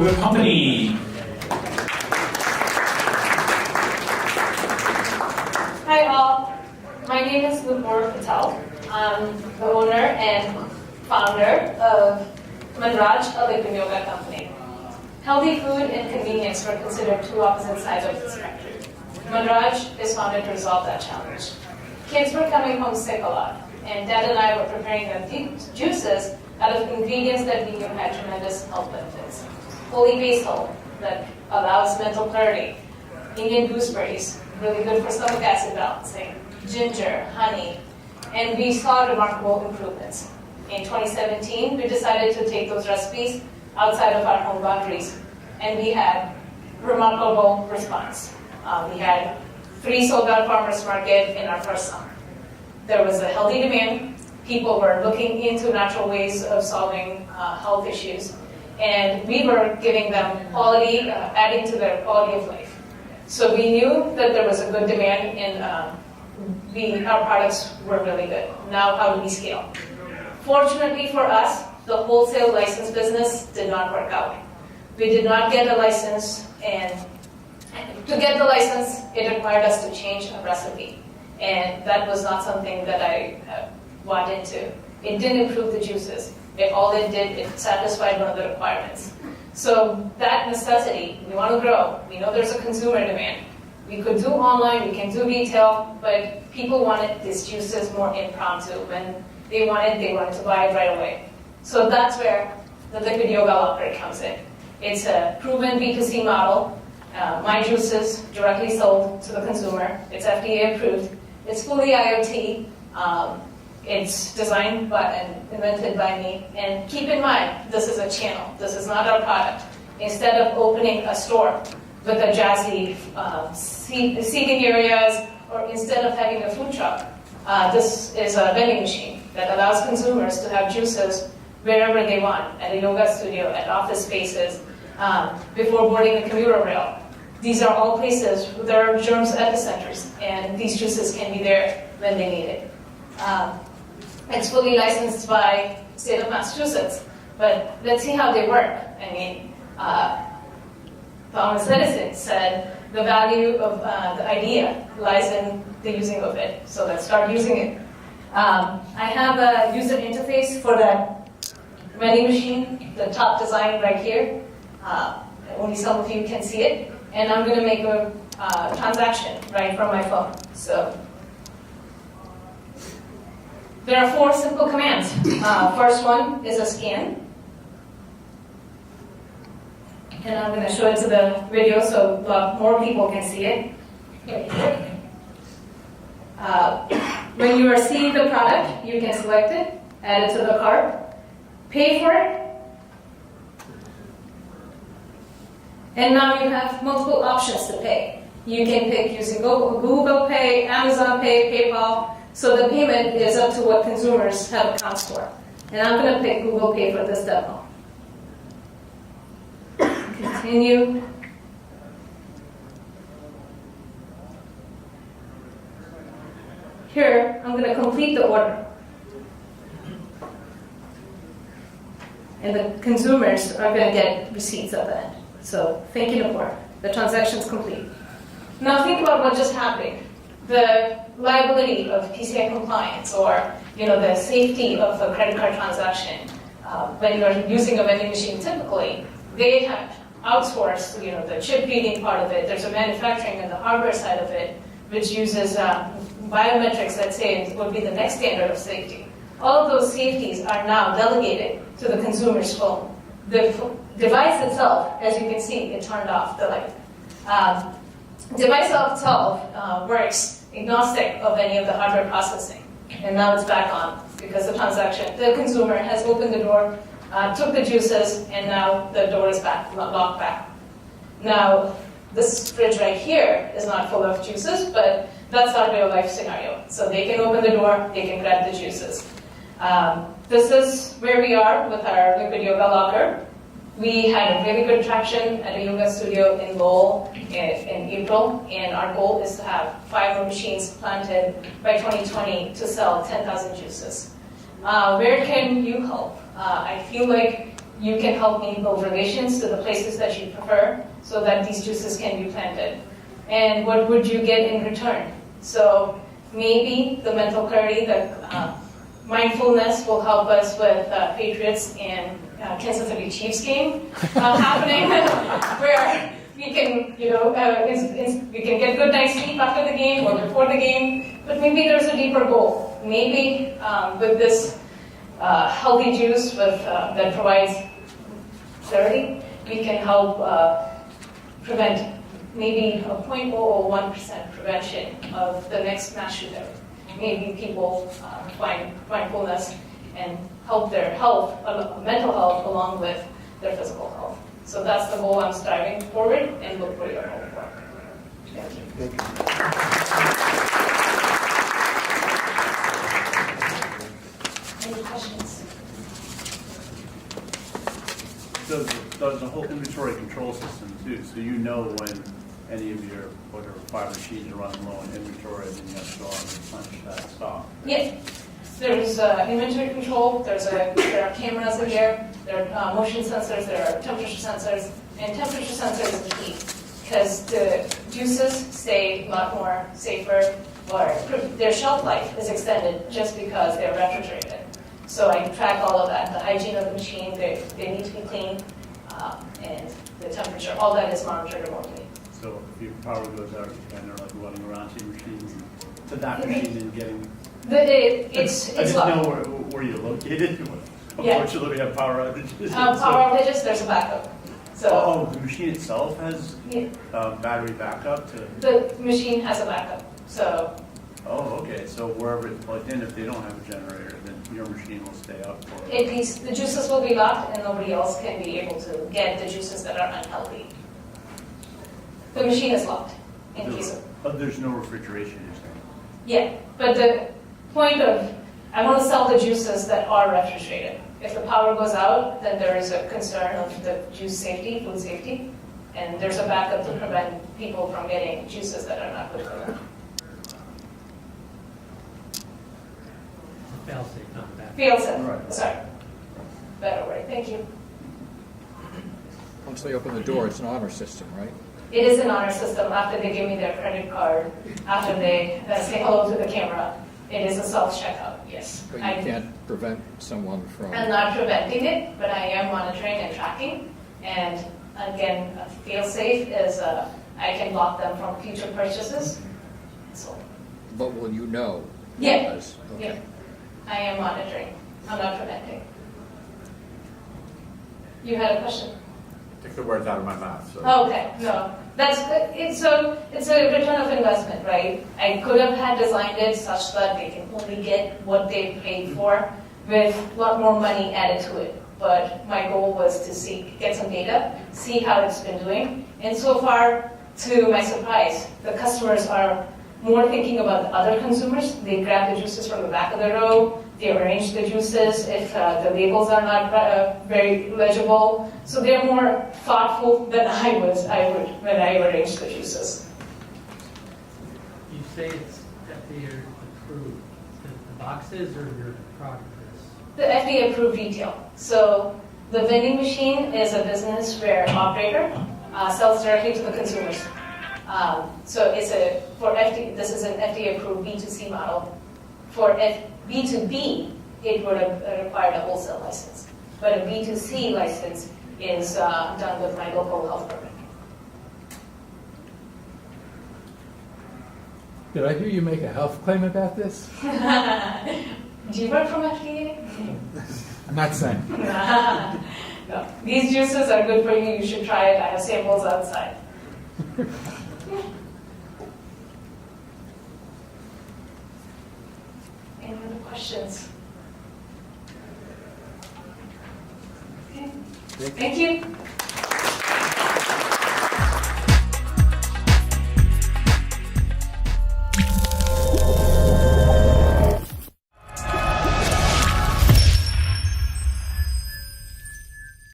Yoga Company. Hi all, my name is Nupur Patel. I'm the owner and founder of Manraj, a liquid yoga company. Healthy food and convenience were considered two opposite sides of the spectrum. Manraj is founded to resolve that challenge. Kids were coming home sick a lot, and Dad and I were preparing them juices out of ingredients that we knew had tremendous health benefits. Holy basil, that allows mental clarity. Indian gooseberries, really good for stomach acid balancing. Ginger, honey, and we saw remarkable improvements. In 2017, we decided to take those recipes outside of our home boundaries, and we had remarkable response. We had 3 sold-out farmers market in our first summer. There was a healthy demand. People were looking into natural ways of solving health issues, and we were giving them quality, adding to their quality of life. So we knew that there was a good demand, and our products were really good. Now, how do we scale? Fortunately for us, the wholesale license business did not work out. We did not get a license, and to get the license, it required us to change a recipe. And that was not something that I bought into. It didn't improve the juices. It satisfied one of the requirements. So that necessity, we want to grow. We know there's a consumer demand. We could do online, we can do retail, but people wanted these juices more impromptu. When they wanted to buy it right away. So that's where the liquid yoga locker comes in. It's a proven B2C model. My juices directly sold to the consumer. It's FDA approved. It's fully IoT. It's designed and invented by me. And keep in mind, this is a channel. This is not our product. Instead of opening a store with a jazzy seating areas, or instead of having a food truck, this is a vending machine that allows consumers to have juices wherever they want, at a yoga studio, at office spaces, before boarding the commuter rail. These are all places where there are germs epicenters, and these juices can be there when they need it. It's fully licensed by state of Massachusetts, but let's see how they work. I mean, Thomas Edison said the value of the idea lies in the using of it, so let's start using it. I have a user interface for that vending machine, the top design right here. Only some of you can see it. And I'm going to make a transaction right from my phone. So there are 4 simple commands. First one is a scan. And I'm going to show it to the video so more people can see it. When you are seeing the product, you can select it, add it to the cart, pay for it, and now you have multiple options to pay. You can pick using Google Pay, Amazon Pay, PayPal, so the payment is up to what consumers have accounts for. And I'm going to pick Google Pay for this demo. Continue. Here, I'm going to complete the order. And the consumers are going to get receipts of that. So thank you, Nupur. The transaction is complete. Now think about what just happened. The liability of PCI compliance, or the safety of a credit card transaction. When you're using a vending machine, typically they have outsourced the chip reading part of it. There's a manufacturing and the hardware side of it, which uses biometrics that say it would be the next standard of safety. All of those safeties are now delegated to the consumer's phone. The device itself, as you can see, it turned off the light. Device itself works agnostic of any of the hardware processing. And now it's back on because the consumer has opened the door, took the juices, and now the door is locked back. Now, this fridge right here is not full of juices, but that's our real life scenario. So they can open the door, they can grab the juices. This is where we are with our liquid yoga locker. We had a really good traction at a yoga studio in Lowell in April, and our goal is to have 5 more machines planted by 2020 to sell 10,000 juices. Where can you help? I feel like you can help me build relations to the places that you prefer so that these juices can be planted. And what would you get in return? So maybe the mental clarity, the mindfulness will help us with Patriots and Kansas City Chiefs game happening, where we can, we can get good night's sleep after the game or before the game. But maybe there's a deeper goal. Maybe with this healthy juice that provides clarity, we can help prevent maybe a 0.001% prevention of the next mass shooting. Maybe people find mindfulness and help their health, mental health, along with their physical health. So that's the goal I'm striving forward, and look for your help for. Thank you. Any questions? So there's a whole inventory control system too, so you know when any of your whatever 5 machines are running low on inventory, then you have to go out and replenish that stock. Yes. There's inventory control, there are cameras in there, there are motion sensors, there are temperature sensors, and temperature sensors is the key because the juices stay a lot more safer, or their shelf life is extended just because they're refrigerated. So I track all of that, the hygiene of the machine, they need to be clean, and the temperature, all that is monitored remotely. So if your power goes out, you kind of like running around to your machines, to that machine and getting... It's I didn't know where you're located. Unfortunately, we have power outages. Power outages, there's a backup. So the machine itself has battery backup to... The machine has a backup, so... Oh, okay. So wherever it's plugged in, if they don't have a generator, then your machine will stay up for... At least the juices will be locked and nobody else can be able to get the juices that are unhealthy. The machine is locked in case of... But there's no refrigeration, you're saying? Yeah, but the point of, I want to sell the juices that are refrigerated. If the power goes out, then there is a concern of the juice safety, food safety, and there's a backup to prevent people from getting juices that are not good for them. Fail-safe, not bad. Fail-safe, Right. sorry. Better word, thank you. Once they open the door, it's an honor system, right? It is an honor system after they give me their credit card, after they say hello to the camera. It is a self-checkout, yes. But you can't prevent someone from... I'm not preventing it, but I am monitoring and tracking. And again, fail-safe is I can block them from future purchases. So, But will you know? yeah, Because- yeah. Okay. I am monitoring. I'm not preventing. You had a question? Took the words out of my mouth. So. Okay, no. It's a return of investment, right? I could have had designed it such that they can only get what they paid for with a lot more money added to it. But my goal was to get some data, see how it's been doing. And so far, to my surprise, the customers are more thinking about the other consumers. They grab the juices from the back of the row. They arrange the juices if the labels are not very legible. So they're more thoughtful than I would when I arranged the juices. You say it's FDA approved. The boxes or your product is? The FDA approved retail. So the vending machine is a business where operator sells directly to the consumers. So it's this is an FDA approved B2C model. For B2B, it would have required a wholesale license. But a B2C license is done with my local health permit. Did I hear you make a health claim about this? Do you work from FDA? I'm not saying. No. These juices are good for you. You should try it. I have samples outside. Any other questions? Okay. Thank you.